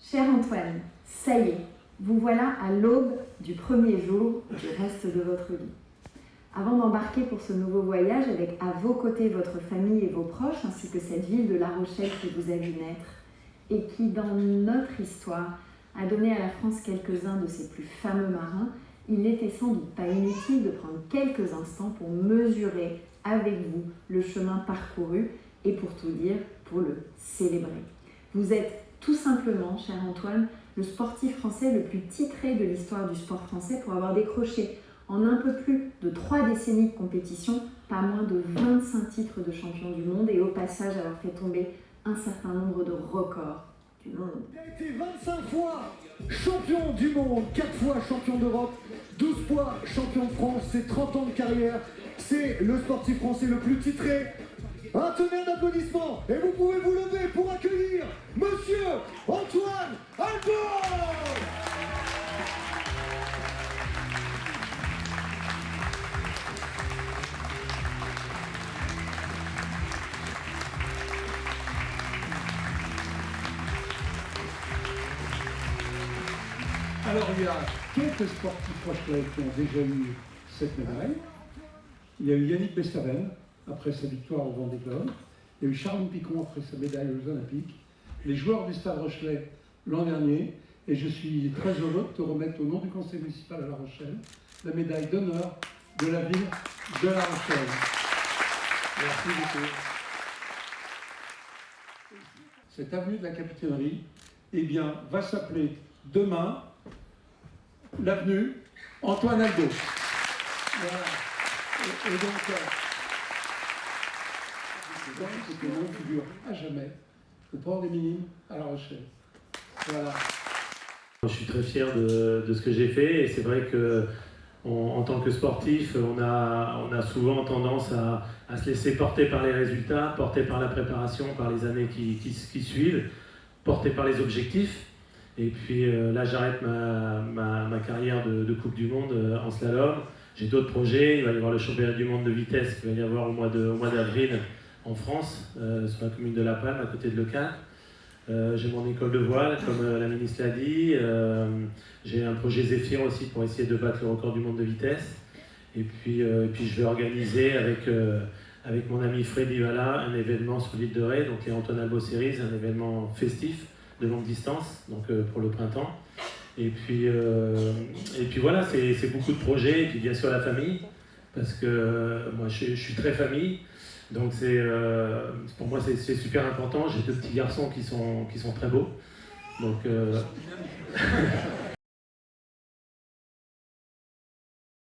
Cher Antoine, ça y est, vous voilà à l'aube du premier jour du reste de votre vie. Avant d'embarquer pour ce nouveau voyage avec à vos côtés votre famille et vos proches, ainsi que cette ville de La Rochelle que vous avez vu naître et qui, dans notre histoire, a donné à la France quelques-uns de ses plus fameux marins, il n'était sans doute pas inutile de prendre quelques instants pour mesurer avec vous le chemin parcouru et pour tout dire, pour le célébrer. Vous êtes tout simplement, cher Antoine, le sportif français le plus titré de l'histoire du sport français pour avoir décroché en un peu plus de 3 décennies de compétition, pas moins de 25 titres de champion du monde et au passage avoir fait tomber un certain nombre de records du monde. Il a été 25 fois champion du monde, 4 fois champion d'Europe, 12 fois champion de France, c'est 30 ans de carrière, c'est le sportif français le plus titré. Un tonnerre d'applaudissements et vous pouvez vous lever pour accueillir Monsieur Antoine Albo. Alors il y a quelques sportifs rochelais qui ont déjà eu cette médaille. Il y a eu Yannick Bestaven après sa victoire au Vendée Globe. Il y a eu Charles Picon après sa médaille aux Olympiques. Les joueurs du Stade Rochelais l'an dernier. Et je suis très heureux de te remettre au nom du conseil municipal à La Rochelle la médaille d'honneur de la ville de La Rochelle. Merci beaucoup. Cette avenue de la Capitainerie, eh bien, va s'appeler demain l'avenue Antoine Albo. Voilà. Et donc, c'est que l'on figure à jamais au port des Minimes à La Rochelle. Voilà. Je suis très fier de ce que j'ai fait et c'est vrai que en tant que sportif, on a souvent tendance à se laisser porter par les résultats, porter par la préparation, par les années qui suivent, porter par les objectifs. Et puis là, j'arrête ma carrière de Coupe du Monde en slalom. J'ai d'autres projets. Il va y avoir le championnat du monde de vitesse qui va y avoir au mois d'avril en France, sur la commune de La Palme, à côté de Le Cannes. J'ai mon école de voile, comme la ministre l'a dit. J'ai un projet Zéphyr aussi pour essayer de battre le record du monde de vitesse. Et puis je vais organiser avec mon ami Freddy Valla un événement sur l'île de Ré, donc les Antoine Albo Series, un événement festif de longue distance, donc pour le printemps. Et puis voilà, c'est beaucoup de projets, et puis bien sûr la famille, parce que moi je suis très famille. Donc pour moi c'est super important. J'ai 2 petits garçons qui sont très beaux. Donc